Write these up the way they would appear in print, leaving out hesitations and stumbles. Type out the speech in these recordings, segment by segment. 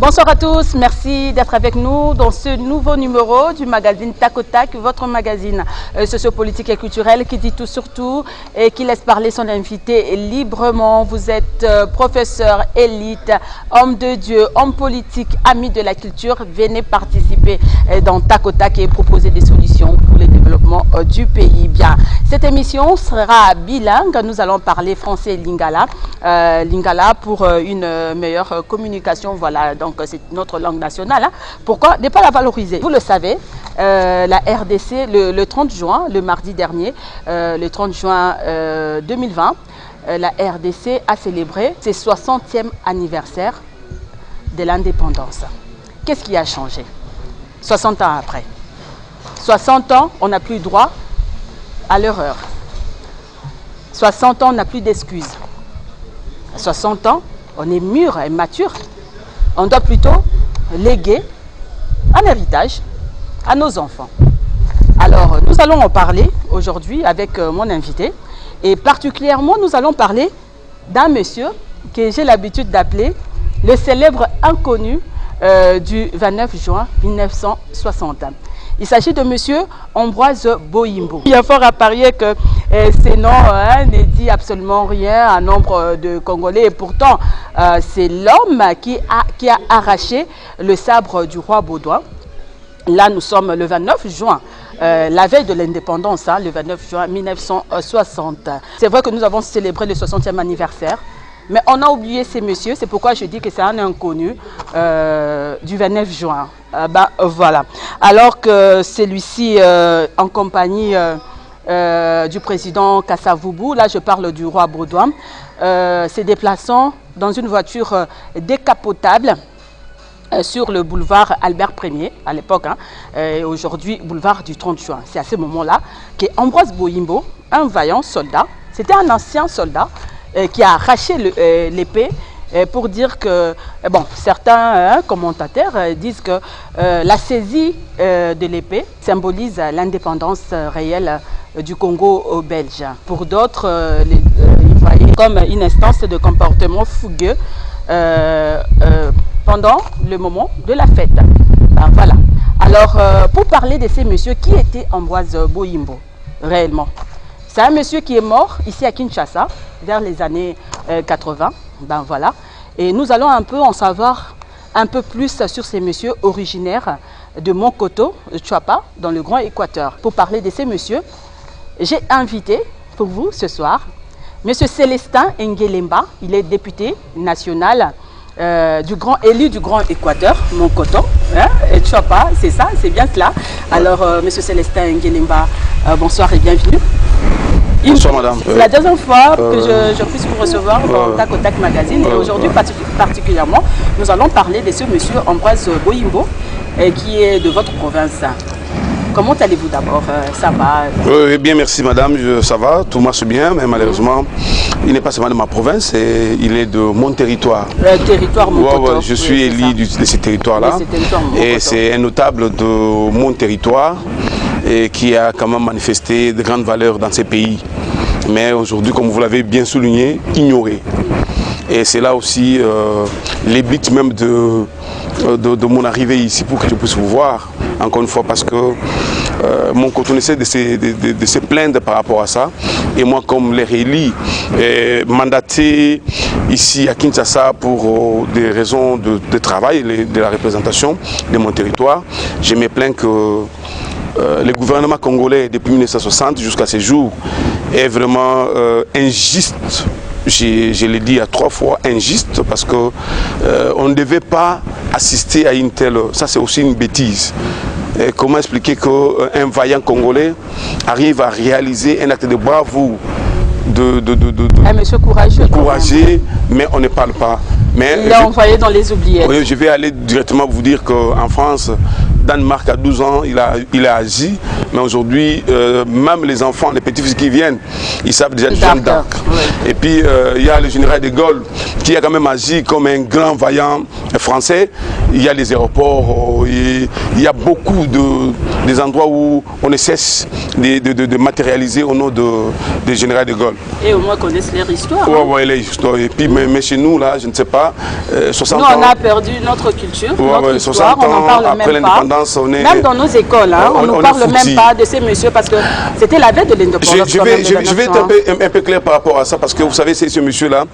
Bonsoir à tous, merci d'être avec nous dans ce nouveau numéro du magazine Tac au Tac, votre magazine sociopolitique et culturel qui dit tout sur tout et qui laisse parler son invité librement. Vous êtes professeur, élite, homme de Dieu, homme politique, ami de la culture. Venez participer dans Tac au Tac et proposer des solutions pour le développement du pays. Bien, cette émission sera bilingue. Nous allons parler français et lingala. Lingala pour une meilleure communication. Voilà, donc c'est notre langue nationale. Hein. Pourquoi ne pas la valoriser? Vous le savez, la RDC, le 30 juin, le mardi dernier, le 30 juin 2020, la RDC a célébré ses 60e anniversaire de l'indépendance. Qu'est-ce qui a changé 60 ans après? 60 ans, on n'a plus droit à l'erreur. 60 ans, on n'a plus d'excuses. 60 ans, on est mûr et mature. On doit plutôt léguer un héritage à nos enfants. Alors, nous allons en parler aujourd'hui avec mon invité. Et particulièrement, nous allons parler d'un monsieur que j'ai l'habitude d'appeler le célèbre inconnu du 29 juin 1960. Il s'agit de monsieur Ambroise Boyimbo. Il y a fort à parier que ces noms ne disent absolument rien à nombre de Congolais. Et pourtant, c'est l'homme qui a arraché le sabre du roi Baudouin. Là, nous sommes le 29 juin, la veille de l'indépendance, hein, le 29 juin 1960. C'est vrai que nous avons célébré le 60e anniversaire. Mais on a oublié ces messieurs, c'est pourquoi je dis que c'est un inconnu du 29 juin. Voilà. Alors que celui-ci, en compagnie du président Kasavubu, là je parle du roi Baudouin, se déplaçant dans une voiture décapotable sur le boulevard Albert Ier, à l'époque, hein, aujourd'hui boulevard du 30 juin. C'est à ce moment-là qu'Ambroise Boyimbo, un vaillant soldat, c'était un ancien soldat, qui a arraché l'épée pour dire que, bon, certains commentateurs disent que la saisie de l'épée symbolise l'indépendance réelle du Congo belge. Pour d'autres, ils voyaient comme une instance de comportement fougueux pendant le moment de la fête. Ben, voilà. Alors, pour parler de ces messieurs, qui était Ambroise Boyimbo réellement? C'est un monsieur qui est mort ici à Kinshasa, vers les années 80. Ben voilà. Et nous allons un peu en savoir un peu plus sur ces messieurs originaires de Monkoto, de Tchouapa, dans le Grand Équateur. Pour parler de ces messieurs, j'ai invité pour vous ce soir monsieur Célestin Ngelemba. Il est député national élu du Grand Équateur, Monkoto, hein, et Tchouapa, c'est ça, c'est bien cela. Alors, monsieur Célestin Ngelemba, bonsoir et bienvenue. Bonsoir madame. C'est la deuxième fois que je puisse vous recevoir dans Tac au Tac Magazine. Et aujourd'hui, particulièrement, nous allons parler de ce monsieur Ambroise Boyimbo, qui est de votre province. Comment allez-vous d'abord? Ça va? Oui, bien, merci madame. Ça va, tout marche bien, mais malheureusement, il n'est pas seulement de ma province, il est de mon territoire. Le territoire Monkoto. Ouais, je suis élu de ce territoire-là. Et c'est un notable de mon territoire et qui a quand même manifesté de grandes valeurs dans ces pays. Mais aujourd'hui, comme vous l'avez bien souligné, ignoré. Et c'est là aussi les buts même de mon arrivée ici pour que je puisse vous voir, encore une fois, parce que mon coton essaie de se plaindre par rapport à ça. Et moi, comme les réélis, mandaté ici à Kinshasa pour des raisons de travail, de la représentation de mon territoire, je me plains que le gouvernement congolais depuis 1960 jusqu'à ce jour est vraiment injuste. Je l'ai dit à 3 fois, injuste, parce que on ne devait pas assister à une telle... Ça, c'est aussi une bêtise. Et comment expliquer qu'un vaillant Congolais arrive à réaliser un acte de bravoure, un monsieur courageux, mais on ne parle pas. Mais il l'a envoyé dans les oubliettes. Oui, je vais aller directement vous dire qu'en France, Danemark à 12 ans, il a agi. Mais aujourd'hui, même les enfants, les petits-fils qui viennent, ils savent déjà Jeanne d'Arc. Et puis, il y a le général de Gaulle qui a quand même agi comme un grand vaillant français. Il y a les aéroports, il y a beaucoup des endroits où on ne cesse de matérialiser au nom du général de Gaulle. Et au moins connaissent leur histoire. Oui, leur histoire. Et puis, mais chez nous, là, je ne sais pas, 60 ans... Nous, on a perdu notre culture, notre histoire, 60 ans, on n'en parle après même pas. Même dans nos écoles, on ne parle même pas de ces messieurs parce que c'était la veille de l'indépendance. Je vais être un peu clair par rapport à ça parce que vous savez, c'est ce monsieur-là.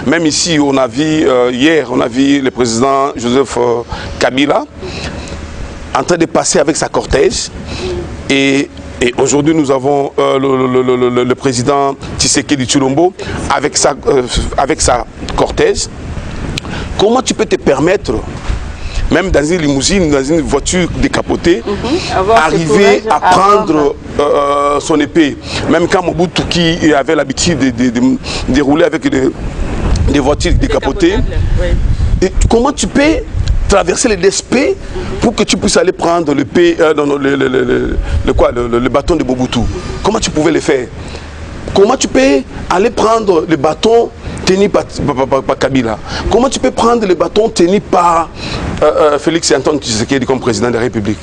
Même ici, on a vu, hier, on a vu le président Joseph Kabila en train de passer avec sa cortège. Et aujourd'hui, nous avons le président Tshisekedi Tshilombo avec sa cortège. Comment tu peux te permettre, même dans une limousine, dans une voiture décapotée, arriver à prendre son épée? Même quand Mobutu qui avait l'habitude de rouler avec des voitures décapotées, et comment tu peux traverser les DSP pour que tu puisses aller prendre le bâton de Mobutu? Comment tu pouvais le faire? Comment tu peux aller prendre le bâton tenu par Kabila? Comment tu peux prendre le bâton tenu par Félix Antoine Tshisekedi comme président de la République?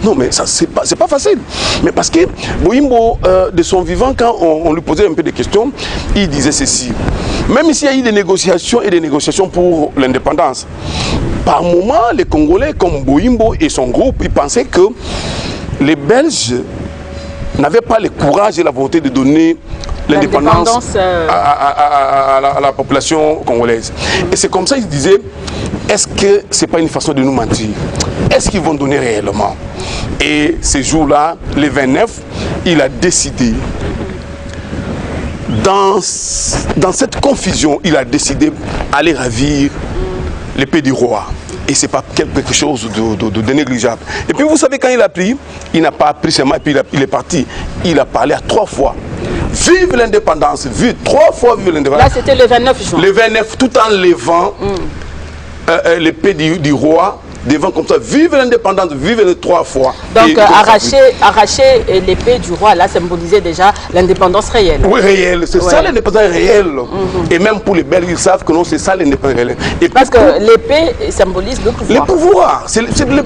Non, mais ça, c'est pas facile. Mais parce que Boyimbo, de son vivant, quand on lui posait un peu de questions, il disait ceci. Même s'il y a eu des négociations et des négociations pour l'indépendance, par moment, les Congolais, comme Boyimbo et son groupe, ils pensaient que les Belges n'avaient pas le courage et la volonté de donner l'indépendance à la population congolaise. Et c'est comme ça qu'ils disaient, est-ce que ce n'est pas une façon de nous mentir? Est-ce qu'ils vont donner réellement? Et ce jour-là, le 29, il a décidé, dans cette confusion, il a décidé d'aller ravir l'épée du roi. Et ce n'est pas quelque chose de négligeable. Et puis vous savez, quand il a pris, il n'a pas pris seulement, et puis il est parti. Il a parlé à 3 fois. Vive l'indépendance, vive 3 fois, vive l'indépendance. Là, c'était le 29 juin. Le 29, tout en levant l'épée du roi, devant comme ça, vive l'indépendance, vive les 3 fois. Donc arracher l'épée du roi, là, symbolisait déjà l'indépendance réelle. Oui, réelle, c'est ça l'indépendance réelle. Et même pour les Belges, ils savent que non, c'est ça l'indépendance réelle. Et parce que l'épée symbolise le pouvoir. Le pouvoir,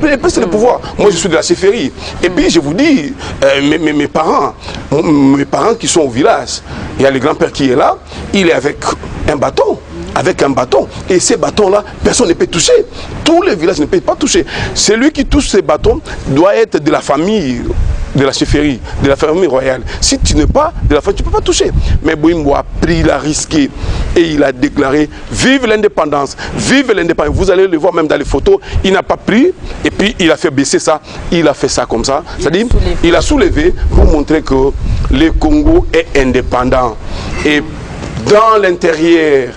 l'épée c'est le pouvoir. Moi, je suis de la chefferie. Et puis, je vous dis, mes parents qui sont au village, il y a le grand-père qui est là, il est avec un bâton. Avec un bâton. Et ces bâtons-là, personne ne peut toucher. Tous les villages ne peuvent pas toucher. Celui qui touche ces bâtons doit être de la famille, de la chefferie, de la famille royale. Si tu n'es pas de la famille, tu ne peux pas toucher. Mais Boyimbo a pris, il a risqué et il a déclaré vive l'indépendance, vive l'indépendance. Vous allez le voir même dans les photos, il n'a pas pris et puis il a fait baisser ça, il a fait ça comme ça. C'est-à-dire, il a soulevé pour montrer que le Congo est indépendant. Et dans l'intérieur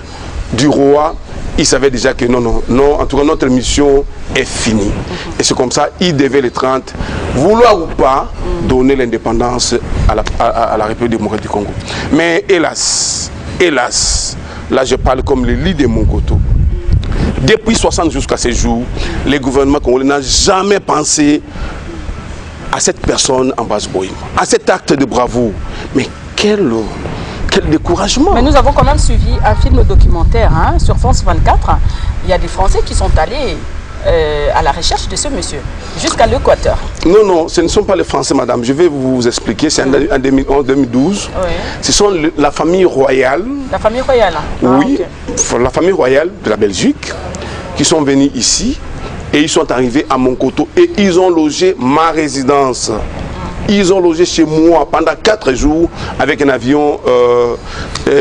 du roi, il savait déjà que non, en tout cas notre mission est finie. Et c'est comme ça, il devait le 30, vouloir ou pas, donner l'indépendance à la République démocratique du Congo. Mais hélas, là je parle comme le lit de Monkoto. Depuis 60 jusqu'à ce jour, le gouvernement congolais n'a jamais pensé à cette personne en base Boyimbo, à cet acte de bravoure. Mais quel découragement. Mais nous avons quand même suivi un film documentaire sur France 24. Il y a des Français qui sont allés à la recherche de ce monsieur, jusqu'à l'Équateur. Non, ce ne sont pas les Français, madame. Je vais vous expliquer. C'est en 2011-2012. Oui. Ce sont la famille royale. La famille royale? Oui, la famille royale de la Belgique, qui sont venus ici et ils sont arrivés à Monkoto et ils ont logé ma résidence. Ils ont logé chez moi pendant 4 jours avec un avion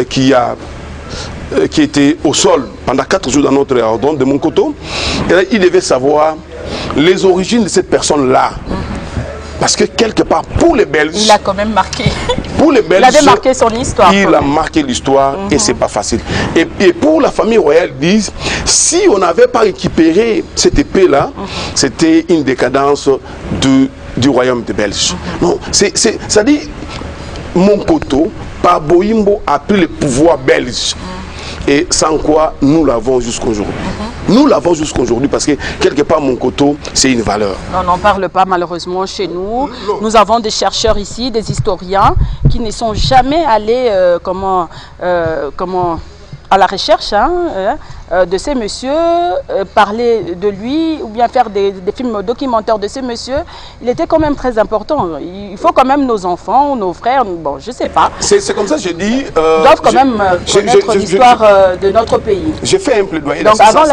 qui était au sol pendant 4 jours dans notre aérodrome de Monkoto. Et là, ils devaient savoir les origines de cette personne-là. Parce que quelque part, pour les Belges... Il a quand même marqué. Pour les Belges, il avait marqué son histoire. Il a marqué l'histoire et c'est pas facile. Et pour la famille royale, disent, si on n'avait pas récupéré cette épée-là, c'était une décadence du royaume de Belge. Non, ça dit, Monkoto, par Boyimbo, a pris le pouvoir belge. Et sans quoi nous l'avons jusqu'aujourd'hui. Nous l'avons jusqu'à aujourd'hui parce que quelque part, Monkoto, c'est une valeur. On n'en parle pas malheureusement chez nous. Non. Nous avons des chercheurs ici, des historiens qui ne sont jamais allés à la recherche de ces messieurs, parler de lui ou bien faire des films documentaires de ces messieurs. Il était quand même très important. Il faut quand même nos enfants, nos frères, bon, je ne sais pas. C'est comme ça que je dis... doivent quand même connaître l'histoire de notre pays. J'ai fait un plaidoyer. Donc avant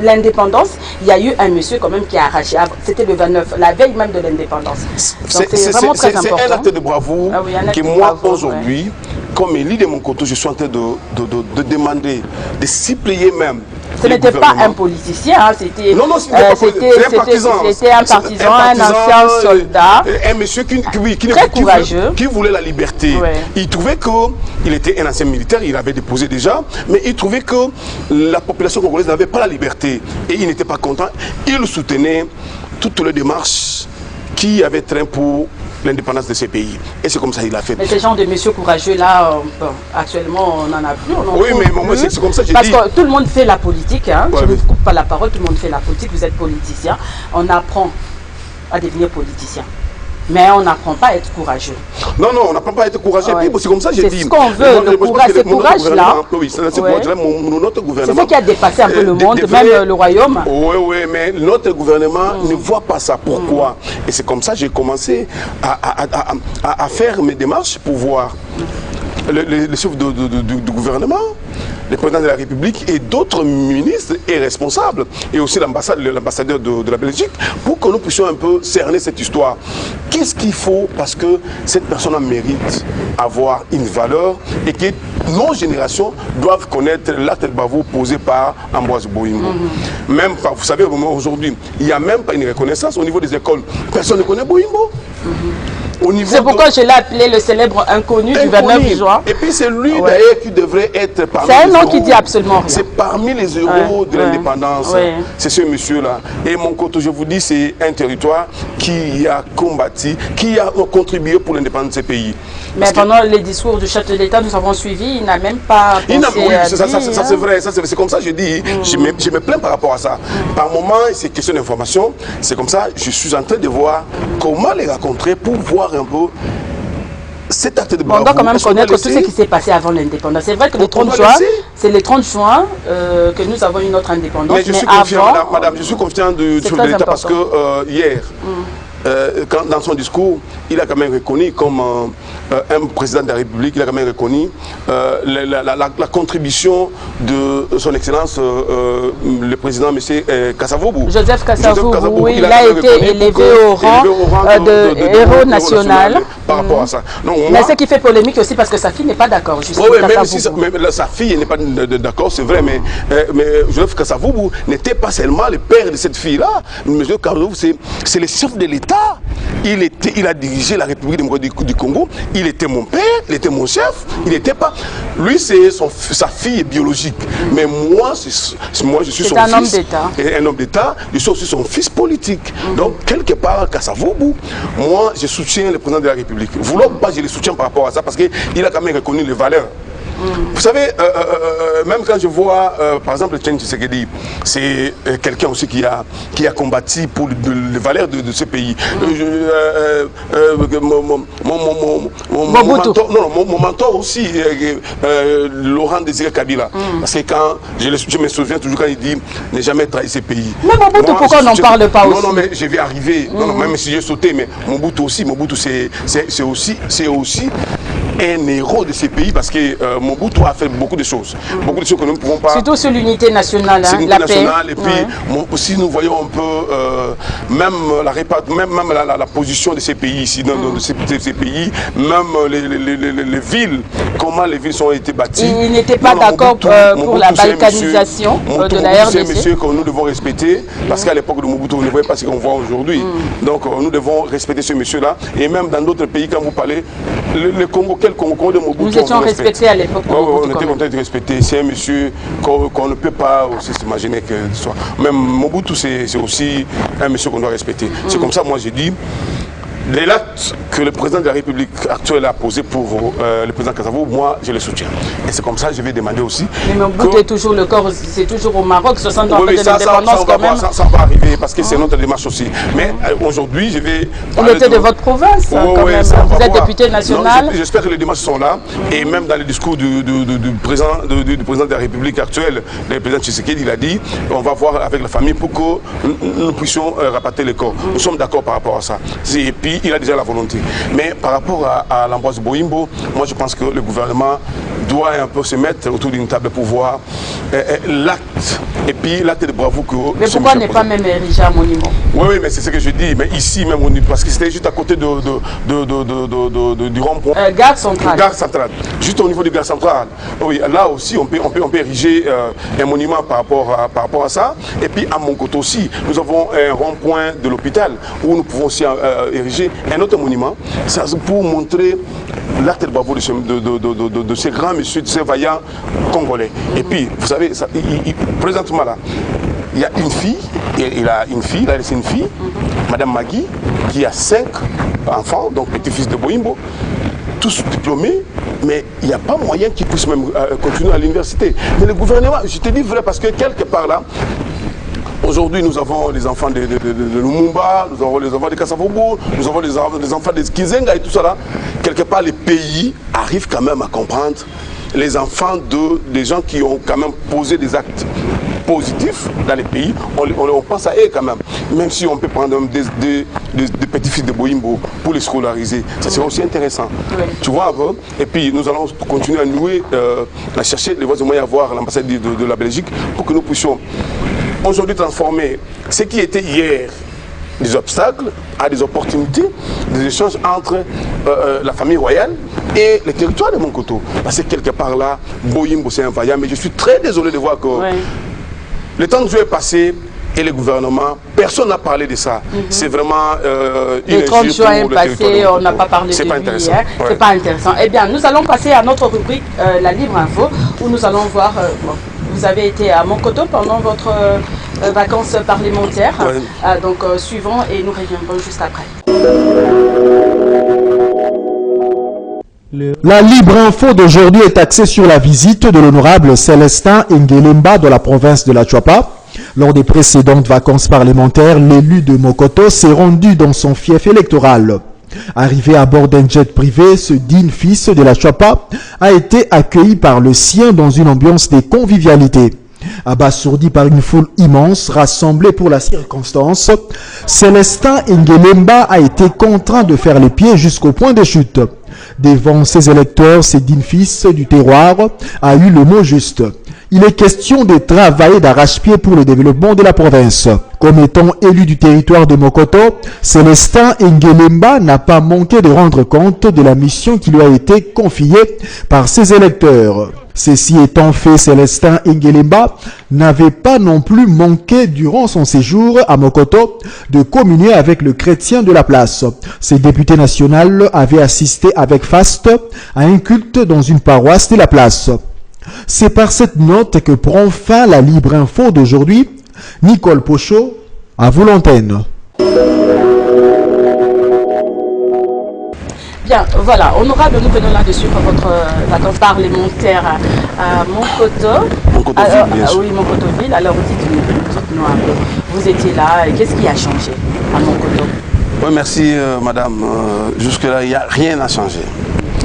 l'indépendance, il y a eu un monsieur quand même qui a arraché. C'était le 29, la veille même de l'indépendance. C'est vraiment très important. C'est un acte de bravoure que moi, aujourd'hui, comme élu de Monkoto, je suis en train de demander, de supplier même. Ce n'était pas un politicien, hein, c'était un partisan, un ancien soldat, un monsieur qui voulait la liberté. Ouais. Il trouvait qu'il était un ancien militaire, il avait déposé déjà, mais il trouvait que la population congolaise n'avait pas la liberté et il n'était pas content. Il soutenait toutes les démarches qui avaient train pour l'indépendance de ces pays. Et c'est comme ça qu'il a fait. Mais ces gens de messieurs courageux là, actuellement, on n'en a plus. Oui, mais moi, c'est comme ça que j'ai dit. Parce que tout le monde fait la politique, hein. Je ne coupe pas la parole, tout le monde fait la politique, vous êtes politicien. On apprend à devenir politicien. Mais on n'apprend pas à être courageux. Non, on n'apprend pas à être courageux. Ouais. C'est comme ça que j'ai dit. C'est ce qu'on veut, le courage, ce courage-là. Oui, c'est notre gouvernement. C'est ce qui a dépassé un peu le monde, même le royaume. Oui, mais notre gouvernement ne voit pas ça. Pourquoi? Et c'est comme ça que j'ai commencé à faire mes démarches pour voir le chef du gouvernement, le président de la République et d'autres ministres et responsables, et aussi l'ambassadeur de la Belgique, pour que nous puissions un peu cerner cette histoire. Qu'est-ce qu'il faut? Parce que cette personne mérite avoir une valeur et que nos générations doivent connaître l'acte de bravoure posé par Ambroise Boyimbo. Même pas, vous savez, aujourd'hui, il n'y a même pas une reconnaissance au niveau des écoles. Personne ne connaît Boyimbo. C'est pourquoi je l'ai appelé le célèbre inconnu du 29 juin. Et puis c'est lui d'ailleurs qui devrait être parmi les héros. C'est un nom qui dit absolument rien. C'est parmi les héros de l'indépendance. C'est ce monsieur-là. Et Monkoto, je vous dis, c'est un territoire qui a combattu, qui a contribué pour l'indépendance de ces pays. Mais pendant les discours du chef de l'État, nous avons suivi, il n'a même pas pensé ça c'est vrai, c'est comme ça que je dis. Je me plains par rapport à ça. Par moment, c'est question d'information. C'est comme ça, je suis en train de voir comment les rencontrer pour voir un peu cet acte de bravoure. On doit quand même connaître tout ce qui s'est passé avant l'indépendance. C'est vrai que le 30 juin, c'est le 30 juin que nous avons eu notre indépendance. Mais je suis confiant, madame, je suis confiant du chef de l'État parce que hier, dans son discours, il a quand même reconnu comme un président de la République, il a quand même reconnu la contribution de son Excellence, le président M. Kasavubu. Joseph Kasavubu, il a été élevé au rang de héros national. Par rapport à ça. Donc, mais ce qui fait polémique aussi parce que sa fille n'est pas d'accord. Oui, même si sa fille n'est pas d'accord, c'est vrai, mais Joseph Kasavubu n'était pas seulement le père de cette fille-là. M. Kasavubu, c'est le chef de l'État. Il a dirigé la République démocratique du Congo. Il était mon père, il était mon chef. Il n'était pas. Lui, c'est sa fille biologique. Mais moi, je suis son fils. Un homme d'État. Un homme d'État. Je suis aussi son fils politique. Donc, quelque part, Kasavubu, moi, je soutiens le président de la République. Vouloir ou pas, je le soutiens par rapport à ça parce qu'il a quand même reconnu les valeurs. Vous savez, même quand je vois, par exemple, Etienne Tshisekedi, c'est quelqu'un aussi qui a combattu pour les valeurs de ce pays. Mon mentor aussi, Laurent Désiré Kabila. Parce que quand, je me souviens toujours quand il dit ne jamais trahir ce pays. Mais Mobutu, pourquoi on n'en parle pas aussi? Non, mais je vais arriver. Non, même si j'ai sauté, mais Mobutu aussi, c'est aussi un héros de ces pays parce que Mobutu a fait beaucoup de choses. Beaucoup de choses que nous ne pouvons pas... Surtout sur l'unité nationale, hein, la nationale, paix. Et puis, aussi nous voyons un peu même la position de ces pays ici, dans ces pays, même les villes, comment les villes ont été bâties. Il n'était pas d'accord pour la balkanisation de la RDC. C'est un monsieur que nous devons respecter parce qu'à l'époque de Mobutu, on ne voyait pas ce qu'on voit aujourd'hui. Donc nous devons respecter ce monsieur-là. Et même dans d'autres pays, quand vous parlez, le Congo, quel Congo de Mobutu? Nous étions respectés à l'époque. On était content de respecter. C'est un monsieur qu'on ne peut pas aussi s'imaginer que ce soit. Même Mobutu, c'est aussi un monsieur qu'on doit respecter. C'est comme ça, moi j'ai dit, Les actes que le président de la République actuelle a posés pour le président Kassavou, moi, je le soutiens. Et c'est comme ça que je vais demander aussi. Mais mon but est toujours le corps, c'est toujours au Maroc, 60 ans de l'indépendance quand même. Ça va arriver parce que c'est notre démarche aussi. Mais aujourd'hui, je vais... Il était de votre province quand même. Vous êtes député national. J'espère que les démarches sont là. Et même dans le discours du président de la République actuelle, le président Tshisekedi, il a dit on va voir avec la famille pour que nous puissions rapatrier les corps. Nous sommes d'accord par rapport à ça. Et puis, il a déjà la volonté. Mais par rapport à l'Ambroise Boyimbo, moi je pense que le gouvernement doit un peu se mettre autour d'une table pour voir l'acte et puis l'acte de bravoure que... Mais pourquoi n'est pas même érigé un monument? Oui, mais c'est ce que je dis. Mais ici même, parce que c'était juste à côté du rond-point. Gare centrale. Gare centrale. Juste au niveau du gare centrale. Oui, là aussi, on peut ériger un monument par rapport à ça. Et puis à Monkoto aussi, nous avons un rond-point de l'hôpital où nous pouvons aussi ériger un autre monument. Ça, pour montrer l'acte de bravoure de ces grands messieurs, de ces vaillants congolais. Et puis, vous savez, présentement là, il y a une fille, il a laissé une fille, Madame Magui, qui a 5 enfants, donc petit-fils de Boyimbo, tous diplômés, mais il n'y a pas moyen qu'ils puissent même continuer à l'université. Mais le gouvernement, je te dis vrai, parce que quelque part là, aujourd'hui, nous avons les enfants de Lumumba, nous avons les enfants de Kassavogo, nous avons les enfants de Kizenga et tout ça là. Quelque part, les pays arrivent quand même à comprendre les enfants des gens qui ont quand même posé des actes positifs dans les pays. On pense à eux quand même. Même si on peut prendre des petits-fils de Boyimbo pour les scolariser, ça serait aussi intéressant. Oui. Tu vois un peu. Et puis, nous allons continuer à nouer, à chercher les voies de moyens à voir l'ambassade de la Belgique pour que nous puissions aujourd'hui transformer ce qui était hier des obstacles à des opportunités, des échanges entre la famille royale et le territoire de Monkoto. Parce que quelque part là, Boyimbo c'est un vaillant, mais je suis très désolé de voir que le temps de jeu est passé et le gouvernement, personne n'a parlé de ça. C'est vraiment le 30 juin est passé, on n'a pas parlé de lui. C'est pas intéressant. Eh bien, nous allons passer à notre rubrique, la Libre Info, où nous allons voir... vous avez été à Monkoto pendant votre vacances parlementaires. Donc, suivons et nous reviendrons juste après. La Libre Info d'aujourd'hui est axée sur la visite de l'honorable Célestin Ngelemba de la province de la Chuapa. Lors des précédentes vacances parlementaires, l'élu de Monkoto s'est rendu dans son fief électoral. Arrivé à bord d'un jet privé, ce digne fils de la Chuapa a été accueilli par le sien dans une ambiance de convivialité. Abasourdi par une foule immense rassemblée pour la circonstance, Célestin Ngelemba a été contraint de faire les pieds jusqu'au point de chute. Devant ses électeurs, ce digne fils du terroir a eu le mot juste. Il est question de travailler d'arrache-pied pour le développement de la province. Comme étant élu du territoire de Monkoto, Célestin Ngelemba n'a pas manqué de rendre compte de la mission qui lui a été confiée par ses électeurs. Ceci étant fait, Célestin Ngelemba n'avait pas non plus manqué durant son séjour à Monkoto de communier avec le chrétien de la place. Ce député national avait assisté avec faste à un culte dans une paroisse de la place. C'est par cette note que prend fin la Libre Info d'aujourd'hui. Nicole Pochot, à vous l'antenne. Bien, voilà, honorable, nous venons là de suivre votre vacances parlementaire à Monkoto. Oui, Monkotoville. Alors, dites-nous un peu, vous étiez là, qu'est-ce qui a changé à Monkoto? Oui, merci madame. Jusque-là, il n'y a rien à changer.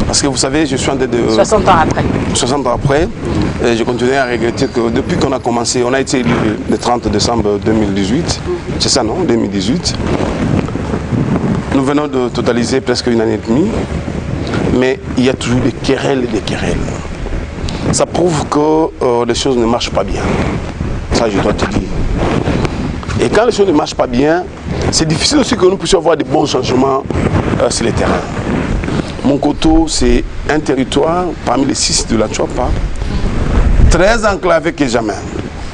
Parce que vous savez, je suis en train de... 60 ans après. 60 ans après, et je continue à regretter que depuis qu'on a commencé, on a été élu le 30 décembre 2018, c'est ça non, 2018. Nous venons de totaliser presque une année et demie, mais il y a toujours des querelles et des querelles. Ça prouve que les choses ne marchent pas bien. Ça, je dois te dire. Et quand les choses ne marchent pas bien, c'est difficile aussi que nous puissions avoir des bons changements sur les terrains. Monkoto, c'est un territoire parmi les 6 de la Chuapa, très enclavé que jamais.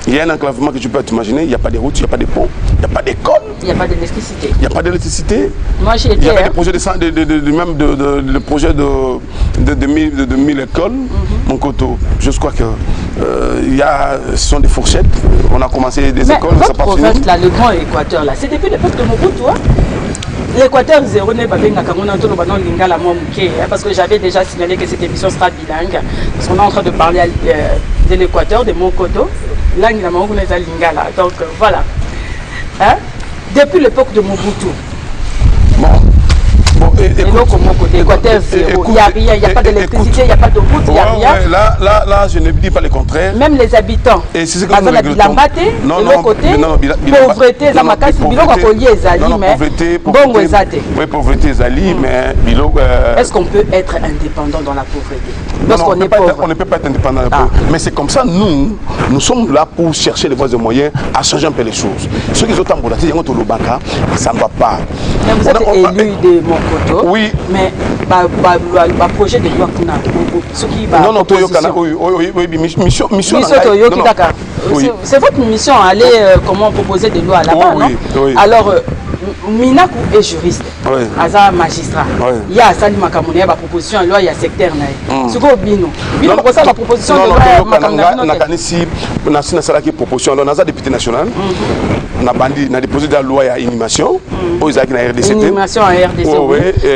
Il y a un enclavement que tu peux t'imaginer, il n'y a pas de routes, il n'y a pas de ponts, il n'y a pas d'école. Il n'y a pas d'électricité. Il n'y a pas d'électricité. Moi, j'ai été... Il y a des projets de projet de 2000 écoles, mon coteau. Je crois que ce sont des fourchettes. On a commencé des écoles, mais ça votre province, là, le Grand Équateur, là, c'est depuis l'époque de Mobutu, hein? L'Équateur zéro n'est pas bien lingala parce que j'avais déjà signalé que cette émission sera bilingue. Parce qu'on est en train de parler de l'Équateur, de Mokoto. Langue la lingala. Donc voilà. Hein? Depuis l'époque de Mobutu. L'Équateur zéro. Il n'y a rien, il n'y a pas d'électricité, il n'y a pas de route, il n'y a rien. Là, je ne dis pas le contraire. Même les habitants. Et c'est ce que nous regrettons. De l'autre côté, pauvreté, pauvreté, mais est-ce qu'on peut être indépendant dans la pauvreté? Lorsqu'on est pauvre. On ne peut pas être indépendant dans la pauvreté. Mais c'est comme ça, nous sommes là pour chercher les voies et moyens à changer un peu les choses. Ceux qui sont en Boulati, ça ne va pas. Mais vous êtes élu de Mokoto. Oui. Mais le projet de loi qu'on a, ce qui va. Non, mission. C'est votre mission, aller comment proposer des lois là-bas, non? Oui. Alors, Minakou est juriste, Aza magistrat. Il y a Sali Makamouni, il y a proposition de loi, il y a secteur. Ce que Bino. Bino, pour ça, la proposition de loi, il y a proposition de loi, il y a député national. On a déposé la loi à animation. Animation à RDC.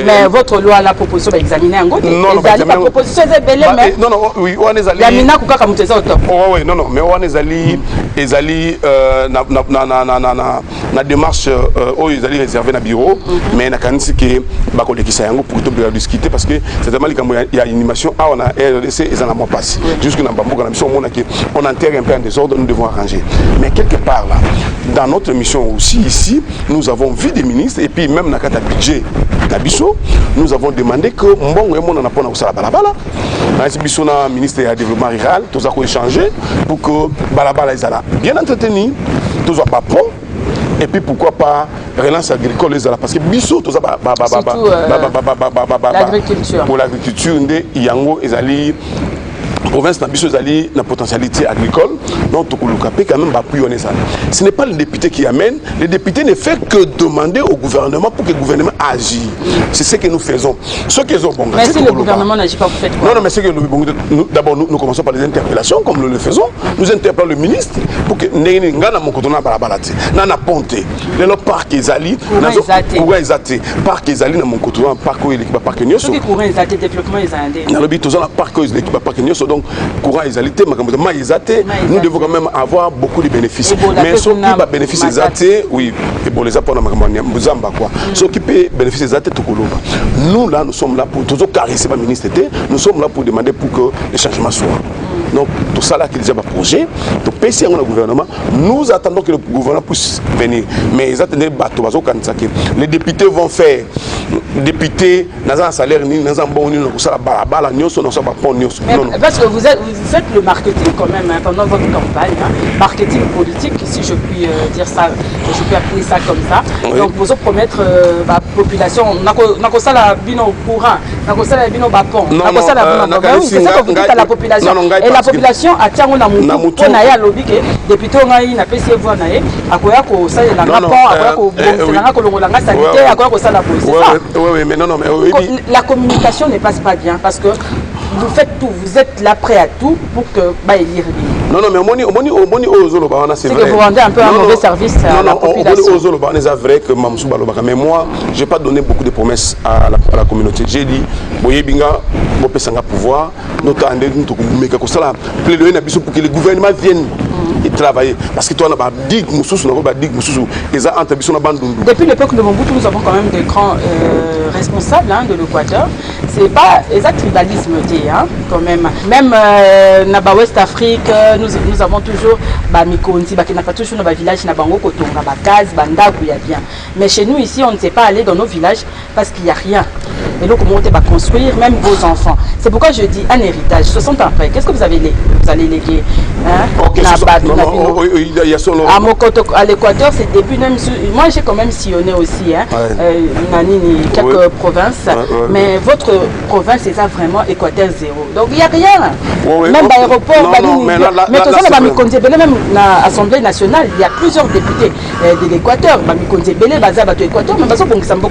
Mais votre loi, la proposition va examiner en gros. La proposition est belle, mais. Non, oui, on est allé. La Minakou Kakamuteza au top. Oui, non, mais on est allé. La démarche ils allaient réserver un bureau, mais il y a quand même pour discuter parce que c'est tellement qu'il y a une animation, on a RDC et ça n'a pas passé. Jusqu'à on enterre un peu en désordre, nous devons arranger. Mais quelque part là, dans notre mission aussi ici, nous avons vu des ministres et puis même dans le budget d'Abisso, nous avons demandé que on a pas balabala. Le ministre du développement rural, tout ça échanger pour que balabala soit bien entretenu, tout soit pas pont. Et puis pourquoi pas relance agricole parce que Bissot tout ça l'agriculture. Pour l'agriculture il y a province n'a la potentialité agricole, donc quand même ça. Ce n'est pas le député qui amène, le député ne fait que demander au gouvernement pour que le gouvernement agisse. C'est ce que nous faisons. Mais si le gouvernement n'agit pas, vous faites quoi? Non, mais c'est que d'abord nous commençons par les interpellations, comme nous le faisons. Nous interpellons le ministre pour que le parc Ezali, parc Ezali dans mon côté, parc parc Nyoso. Donc, courant exalité, nous devons quand même avoir beaucoup de bénéfices. Mais ceux qui va bénéficier des athées, oui, et bon, les apports ceux qui peuvent bénéficier des athées, nous là, nous sommes là pour toujours caresser le ministre, nous sommes là pour demander pour que les changements soient. Donc, tout ça là qui est déjà un projet, tout PC le gouvernement, nous attendons que le gouvernement puisse venir. Mais ils attendent les députés vont faire. Députés, dans un salaire, dans un bon, parce que vous faites le marketing quand même pendant votre campagne, marketing politique, si je puis dire ça, je peux appeler ça comme ça. Oui. Donc vous promettre la population, la bino courant, la bino bapon, c'est ça que vous dites à la population. Et la population attend on a mouton, on a ya lobby que député on a une APC voix naé, akoya ko ça la rapport, akoya ko bonzelanga ko longolanga sanité, akoya ko ça la police. Oui, mais non, mais la communication ne passe pas bien parce que vous faites tout, vous êtes là prêt à tout pour que non, mais c'est vrai. C'est que vous rendez un peu un mauvais service à la population. C'est vrai que mais moi, je n'ai pas donné beaucoup de promesses à la communauté. J'ai dit, Boyebinga, Bopesanga pouvoir, notre année, nous plaidoyer pour que le gouvernement vienne et travailler. Parce que toi, on a dit que depuis l'époque de Mobutu, nous avons quand même des grands responsables de l'Équateur. Ce n'est pas exact tribalisme, quand même. Même dans West Afrique, nous avons toujours Mikonzi, toujours dans les villages, mais chez nous ici, on ne sait pas aller dans nos villages parce qu'il n'y a rien. Et donc, comment on va construire, même vos enfants. C'est pourquoi je dis un héritage. 60 ans après, qu'est-ce que vous allez léguer? À Mokoto, à l'Équateur, c'est depuis même. Moi, j'ai quand même sillonné aussi, quelques provinces. Mais votre province, c'est ça vraiment Équateur zéro. Donc, il n'y a rien. Même l'aéroport, mais tout ça, même l'Assemblée nationale, il y a plusieurs députés de l'Équateur.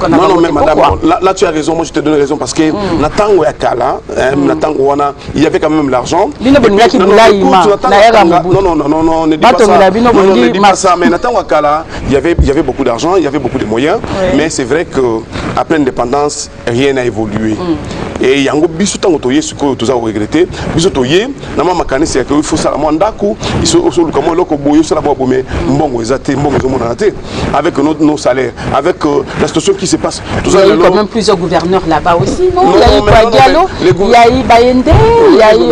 Non, mais madame, là tu as raison, moi je te donne raison parce que il y avait quand même l'argent. Non, ne dis pas ça. Mais Nathan Wakala, il y avait beaucoup d'argent, il y avait beaucoup de moyens, mais c'est vrai qu'après l'indépendance, rien n'a évolué. Et il y a un peu ce que tu as regretté. Il faut ça avec nos salaires, avec la situation qui se passe. Il y a eu quand même plusieurs gouverneurs là-bas aussi, non? Il y a eu Diallo, il y a eu Bayende, il y a eu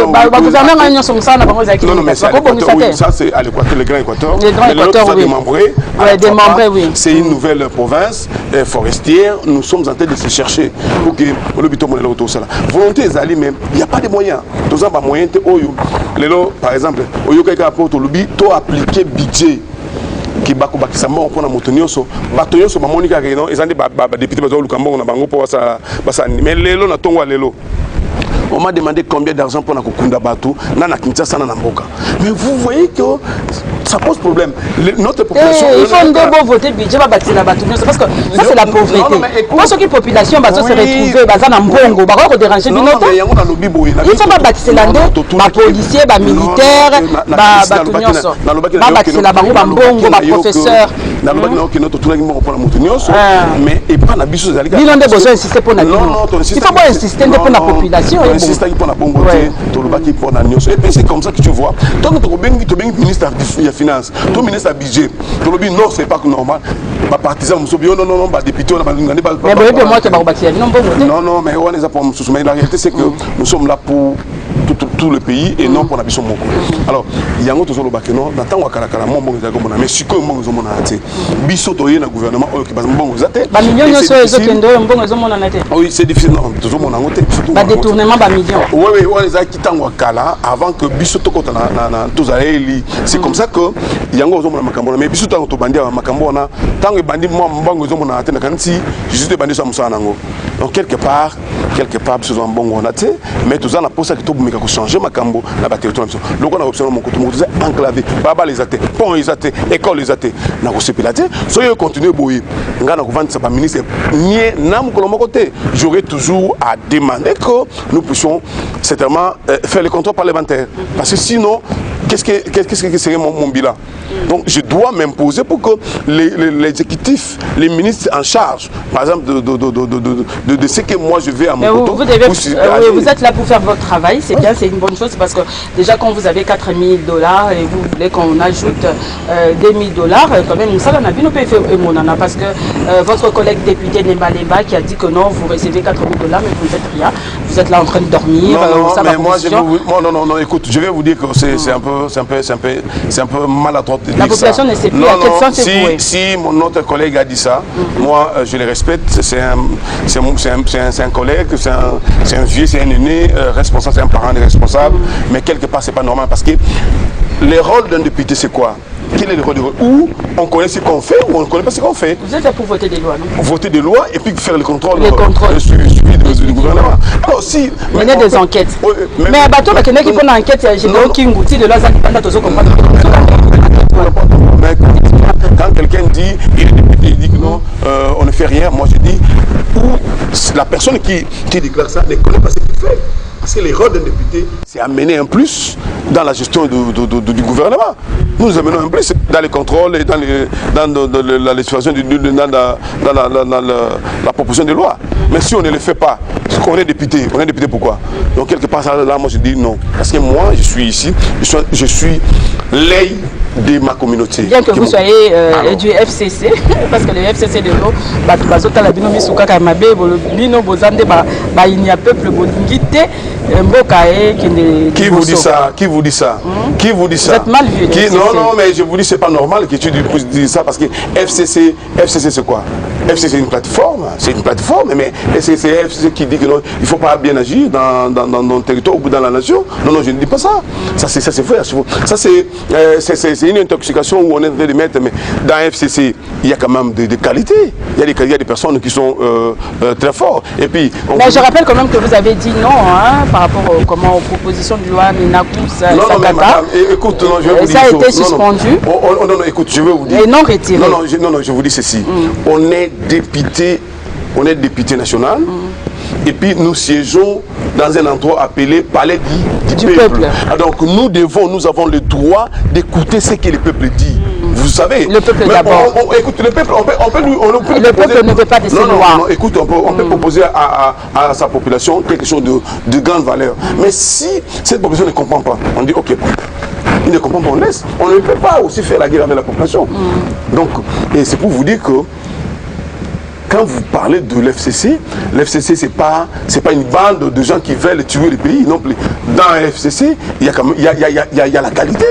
ça c'est à l'Équateur, le Grand Équateur. Oui. C'est une nouvelle province forestière. Nous sommes en train de se chercher pour que volonté est allée, mais il n'y a pas de moyens. Tous les moyens, par exemple, tu as appliqué budget. Qui bako bakisa mbongo pona moto nyonso bato nyonso bamoni kaka non ezandi ba député bazo luka mbongo na bango po basa mais lelo na tongo lelo on m'a demandé combien d'argent pour Nakukunda Batou, Nana Kinshasa, Nana Mboka. Mais vous voyez que ça pose problème. Notre population. Il faut d'abord voter budget, parce que ça c'est la pauvreté. Pour ceux qui population va se retrouver, dans Mbongo, va déranger du nôtre. Il faut pas bâtir la policiers, les militaires, les professeurs. Mais et pas la biche. Il faut insister pour la population. Et puis c'est comme ça que tu vois. Tant que tu es ministre des Finances, ton ministre du budget, non, c'est pas normal. Pas partisan, non, pas député, non, mais on est là pour nous. Mais la réalité, c'est que nous sommes là pour tout le pays et non pour la mission. Alors, il y a un autre chose qui non, n'attend pas qu'à la mais si comme on biso toye na gouvernement qui va mbongo zate. Ba millions de choses qui ndo mbongo zomona na te. Oui, c'est difficile non, toujours mon angote. Ba détournement ba millions. Oui, on les a quitté en Wakala avant que biso to kota na tous ali. C'est comme ça que yango zomona makambo mais biso to bandi makambo na tango bandi mbongo zomona na te na kanti juste bandi sa musa nango. Donc quelque part biso zo mbongo na te mais tout ça na posa ki to bumika ko changer makambo na ba territoire biso. Donc on a option mon koto moto enclavé. Baba les athées, pont les athées, école les athées. Na ko sepilate. Soyez continuer boyer. Ngana ko vendre ça ba ministre nié nam ko lomo côté. J'aurais toujours à demander que nous puissions certainement faire les contrôles parlementaires parce que sinon qu'est-ce que serait mon bilan? Donc je dois m'imposer pour que l'exécutif, les ministres en charge, par exemple de ce que moi je vais à mon côté. Vous êtes là pour faire votre travail, c'est bien, c'est une bonne chose parce que déjà quand vous avez 4 000 $ et vous voulez qu'on ajoute 2 000 $, quand même ça on a vu nous payer parce que votre collègue député Nemba Lemba qui a dit que non, vous recevez 4 000 $ mais vous ne faites rien, vous êtes là en train de dormir. Non, mais moi non, écoute, je vais vous dire que c'est un peu maladroit. La population ne sait plus à quel sens c'est voué. Si mon autre collègue a dit ça, moi je le respecte, c'est un collègue, c'est un vieux, c'est un aîné responsable, c'est un parent responsable, mais quelque part c'est pas normal parce que le rôle d'un député c'est quoi? Quel est le rôle de où on connaît ce qu'on fait ou on ne connaît pas ce qu'on fait? Vous êtes là pour voter des lois, non? Voter des lois et puis faire le contrôle du gouvernement. Alors si... Mener des enquêtes. Mais à bateau, il y a qui font une enquête, j'ai dit Ngouti de là, ça comprendre. Quand quelqu'un dit, il dit que non, on ne fait rien, moi je dis, la personne qui déclare ça ne connaît pas ce qu'il fait. Parce que les rôles d'un député, c'est amener un plus dans la gestion du gouvernement. Nous amenons un plus dans les contrôles et dans la législation, dans la proposition de loi. Mais si on ne le fait pas, parce qu'on est député pourquoi? Donc quelque part là, moi je dis non. Parce que moi, je suis ici, je suis l'œil de ma communauté. Bien que vous soyez du FCC, parce que le FCC de l'eau, il y a peuple qui vous dit ça? Qui vous dit ça? Qui vous dit ça? Vous êtes mal vu. Non, mais je vous dis c'est pas normal que tu dises ça parce que FCC c'est quoi? FCC c'est une plateforme, mais c'est FCC qui dit que non, il ne faut pas bien agir dans le territoire ou dans la nation. Non, je ne dis pas ça. Ça c'est vrai. Ça c'est une intoxication où on est en train de mettre, mais dans FCC, il y a quand même des qualités. Il y a des personnes qui sont très fortes. Et puis, mais je rappelle quand même que vous avez dit non par rapport aux propositions de loi Minakous. Non, mais madame, écoute, non, je vais vous dire. Ça a été suspendu. Non, écoute, je vais vous dire. Et non retiré. Non, je vous dis ceci. On est député national. Et puis nous siégeons dans un endroit appelé Palais du Peuple. Donc nous avons le droit d'écouter ce que le peuple dit. Vous savez. Le peuple d'abord. Écoute, le peuple, le peuple ne veut pas de ces lois. Non, écoute, on peut proposer à sa population quelque chose de grande valeur. Mais si cette population ne comprend pas, on dit ok, il ne comprend pas, on laisse. On ne peut pas aussi faire la guerre avec la population. Donc, et c'est pour vous dire que quand vous parlez de l'FCC, l'FCC c'est pas une bande de gens qui veulent tuer le pays non plus. Dans l'FCC, il y a la qualité.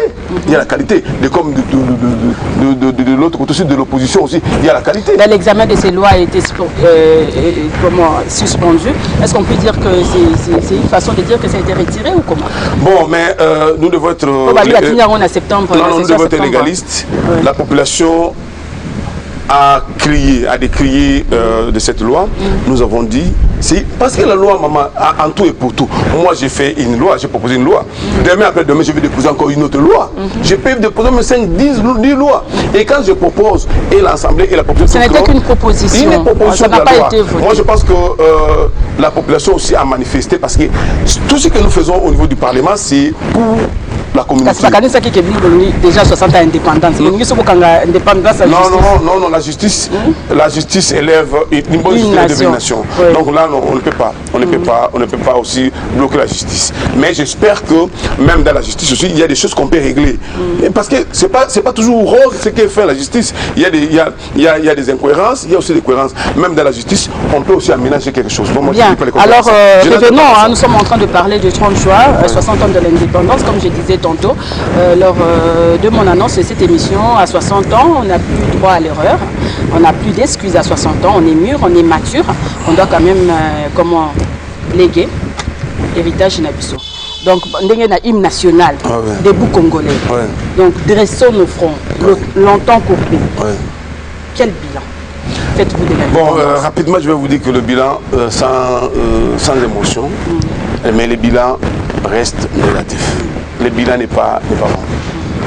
Il y a la qualité. Comme de l'autre côté aussi, de l'opposition aussi, il y a la qualité. L'examen de ces lois a été suspendu. Est-ce qu'on peut dire que c'est une façon de dire que ça a été retiré ou comment? Bon, mais nous devons être... en septembre. Non, nous devons être légalistes. Ouais. La population a décrié de cette loi. Nous avons dit, parce que la loi, maman, en tout et pour tout. Moi, j'ai fait une loi, j'ai proposé une loi. Demain, après-demain, je vais déposer encore une autre loi. Je peux déposer mes 10 lois. Et quand je propose, et l'Assemblée et la population... Ce n'était qu'une proposition. Une proposition ça n'a pas été voté. Moi, je pense que la population aussi a manifesté, parce que tout ce que nous faisons au niveau du Parlement, c'est pour la communauté. Déjà 60 ans indépendance. Non, la justice élève une bonne justice de nation. Oui. Donc là, non, on ne peut pas aussi bloquer la justice. Mais j'espère que même dans la justice aussi, il y a des choses qu'on peut régler. Et parce que c'est pas toujours rose ce que fait la justice. Il y a des incohérences, il y a aussi des cohérences. Même dans la justice, on peut aussi aménager quelque chose. Bon, moi, bien. Alors, revenons, nous sommes en train de parler du 30 juin, 60 ans de l'indépendance, comme je disais tantôt. Lors de mon annonce de cette émission, à 60 ans, on n'a plus droit à l'erreur, on n'a plus d'excuses à 60 ans, on est mûr, on est mature, on doit quand même léguer héritage Nabiso. Donc, on a un hymne national, debout congolais. Donc, dressons nos fronts, longtemps courbés. Quel bilan faites-vous de la vie? Bon, rapidement, je vais vous dire que le bilan, sans émotion, mais le bilan reste négatif. Le bilan n'est pas bon.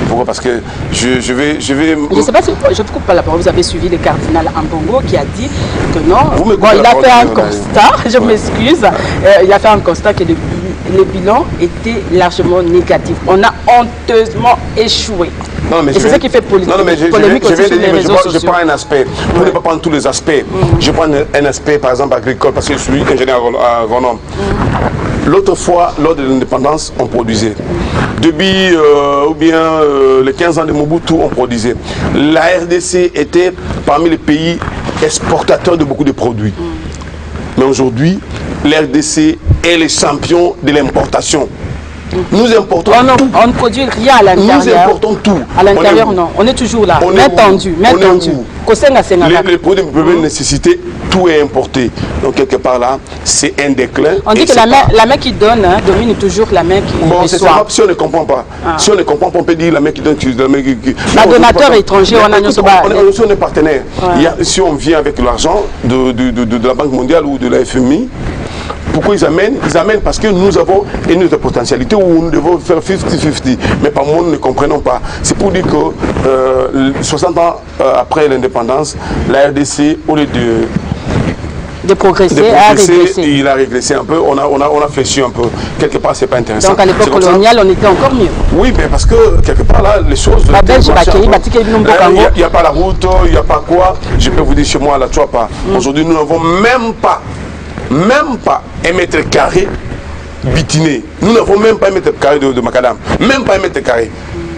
Pourquoi? Parce que je vais... Je ne sais pas si je ne coupe pas la parole. Vous avez suivi le cardinal Ambongo qui a dit que non. Il a fait un constat, je m'excuse. Il a fait un constat que le bilan était largement négatif. On a honteusement échoué. Non, mais et c'est ça qui fait polémique aussi sur les réseaux sociaux. Je prends un aspect, pour ne pas prendre tous les aspects. Je prends un aspect, par exemple, agricole, parce que je suis ingénieur agronome. L'autre fois, lors de l'indépendance, on produisait. Depuis les 15 ans de Mobutu, on produisait. La RDC était parmi les pays exportateurs de beaucoup de produits. Mais aujourd'hui, la RDC est le champion de l'importation. Nous importons tout. On ne produit rien à l'intérieur. Nous importons tout. À l'intérieur, non. On est toujours là. Main tendue. Les produits de première nécessité, tout est importé. Donc, quelque part là, c'est un déclin. On dit que la main qui donne domine toujours la main qui reçoit. Si on ne comprend pas. Si on ne comprend pas, on peut dire la main qui donne. La donateur étranger, on est partenaire. Si on vient avec l'argent de la Banque mondiale ou de la FMI, pourquoi ils amènent? Ils amènent parce que nous avons une autre potentialité où nous devons faire 50-50. Mais par moment, nous ne comprenons pas. C'est pour dire que 60 ans après l'indépendance, la RDC, au lieu de progresser, il a régressé un peu. On a fléchi un peu. Quelque part, c'est pas intéressant. Donc à l'époque coloniale, on était encore mieux. Oui, mais parce que quelque part là, les choses. Il n'y a pas la route, il n'y a pas quoi. Je peux vous dire chez moi, la Tchouapa. Aujourd'hui, nous n'avons même pas 1 mètre carré bitiné. Nous n'avons même pas 1 mètre carré de macadam. Même pas 1 mètre carré.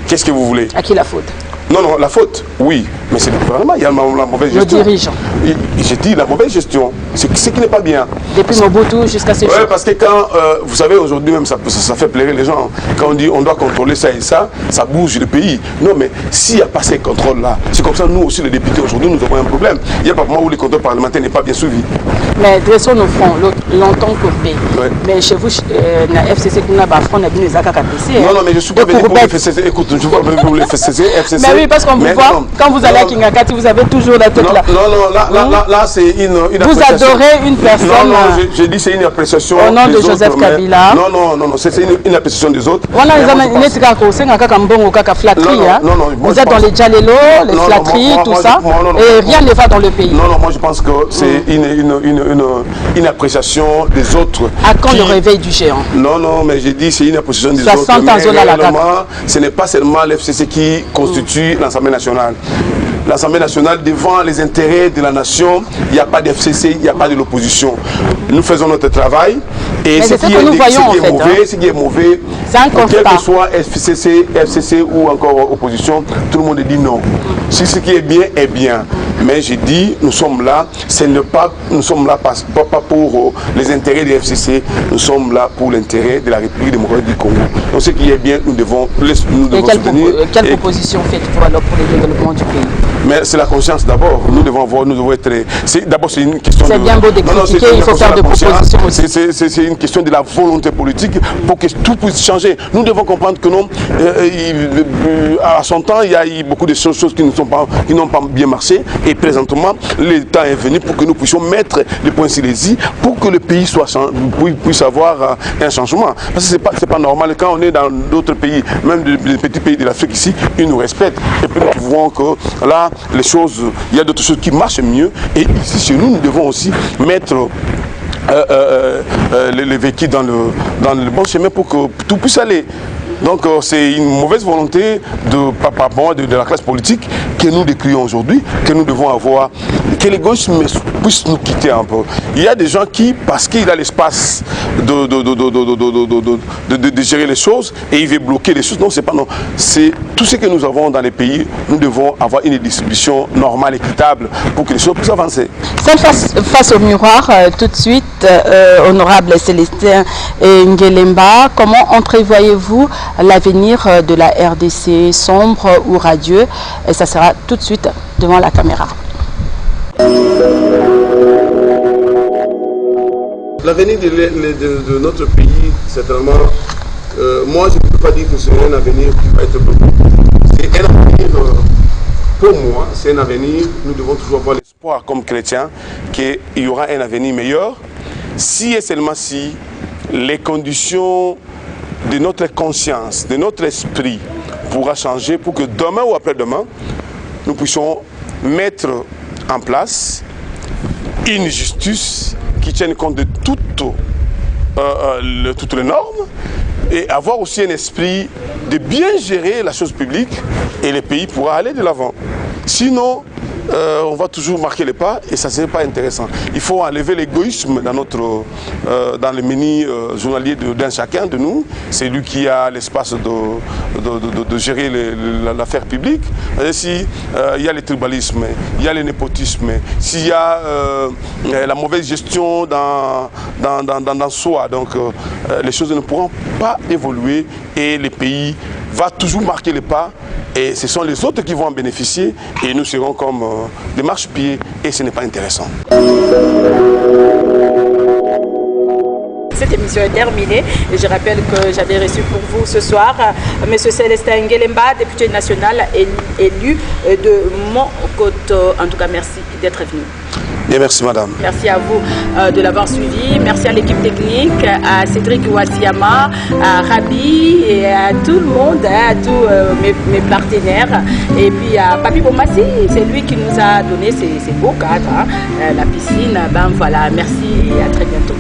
Qu'est-ce que vous voulez? À qui la faute? Non, la faute, oui. Mais c'est le gouvernement, il y a la mauvaise gestion. Nos dirigeants. J'ai dit la mauvaise gestion. ce qui n'est pas bien. Depuis Mobutu jusqu'à ce jour. Oui, parce que quand, vous savez, aujourd'hui même, ça fait pleurer les gens. Quand on dit on doit contrôler ça et ça bouge le pays. Non, mais s'il n'y a pas ces contrôles-là, c'est comme ça, nous aussi, les députés, aujourd'hui, nous avons un problème. Il n'y a pas de moment où les contrôles parlementaires n'est pas bien suivi. Mais dressons nos fronts, longtemps coupés. Ouais. Mais chez vous, la FCC, nous avons front, nous avons Non, mais je suis pas venu pour le FCC. Écoute, je ne suis pas venu pour le FCC. Mais oui, parce qu'on vous voit, quand vous allez à Kingakati, vous avez toujours la tête là. Non, là, c'est une vous adorez une personne. Non, je dis c'est une appréciation. Au nom de Joseph Kabila. Non, c'est une appréciation des autres. Vous êtes dans les Djalelo, les flatteries, tout ça, et rien ne va dans le pays. Non, moi je pense que c'est une appréciation des autres. À quand le réveil du géant? Non, mais j'ai dit c'est une appréciation des autres. Mais ce n'est pas seulement l'FCC qui constitue l'Assemblée nationale. L'Assemblée nationale, devant les intérêts de la nation, il n'y a pas d'FCC, il n'y a pas de l'opposition. Nous faisons notre travail et ce qui est mauvais, quel que soit FCC ou encore opposition, tout le monde dit non. Si ce qui est bien est bien. Mais j'ai dit, nous sommes là, nous sommes là pas pour les intérêts des FCC, nous sommes là pour l'intérêt de la République démocratique du Congo. Donc ce qui est bien, nous devons soutenir. Quelle proposition faites-vous alors pour le développement du pays? Mais c'est la conscience d'abord. Nous devons être. D'abord, c'est une question. C'est bien beau de critiquer, il faut faire des propositions aussi. C'est une question de la volonté politique pour que tout puisse changer. Nous devons comprendre que non, à son temps, il y a eu beaucoup de choses qui n'ont pas bien marché. Et présentement, le temps est venu pour que nous puissions mettre les points sur les i pour que le pays puisse avoir un changement. Parce que c'est pas normal. Quand on est dans d'autres pays, même des petits pays de l'Afrique ici, ils nous respectent. Et puis nous voyons que là, les choses, il y a d'autres choses qui marchent mieux. Et ici, chez nous, nous devons aussi mettre les véhicules dans le bon chemin pour que tout puisse aller. Donc c'est une mauvaise volonté de la classe politique que nous décrions aujourd'hui, que nous devons avoir, que l'égoïsme puisse nous quitter un peu. Il y a des gens qui, parce qu'il a l'espace de gérer les choses et il veut bloquer les choses. Non, c'est pas non. C'est tout ce que nous avons dans les pays, nous devons avoir une distribution normale, équitable, pour que les choses puissent avancer. Face au miroir, tout de suite, honorable Célestin Ngelemba, comment entrevoyez-vous l'avenir de la RDC, sombre ou radieux? Et ça sera tout de suite devant la caméra. L'avenir de notre pays, certainement, moi je ne peux pas dire que c'est un avenir qui va être bon. C'est un avenir, pour moi, c'est un avenir, nous devons toujours avoir l'espoir comme chrétiens qu'il y aura un avenir meilleur, si et seulement si les conditions de notre conscience, de notre esprit pourra changer pour que demain ou après-demain, nous puissions mettre en place une justice qui tienne compte de toutes les normes et avoir aussi un esprit de bien gérer la chose publique et le pays pourra aller de l'avant. Sinon, on va toujours marquer les pas et ça ne serait pas intéressant. Il faut enlever l'égoïsme dans le menu journalier d'un chacun de nous. C'est lui qui a l'espace de gérer l'affaire publique. Si il y a le tribalisme, il y a le népotisme, s'il y a la mauvaise gestion dans soi, donc les choses ne pourront pas évoluer et le pays va toujours marquer les pas et ce sont les autres qui vont en bénéficier et nous serons comme des marchepieds et ce n'est pas intéressant. Cette émission est terminée et je rappelle que j'avais reçu pour vous ce soir M. Célestin Ngelemba, député national élu de Mokoto. En tout cas, merci d'être venu. Bien, merci madame. Merci à vous de l'avoir suivi. Merci à l'équipe technique, à Cédric Ouassiama, à Rabi et à tout le monde, à tous mes partenaires. Et puis à Papi Bomassi, c'est lui qui nous a donné ces beaux cadres, la piscine. Ben voilà, merci et à très bientôt.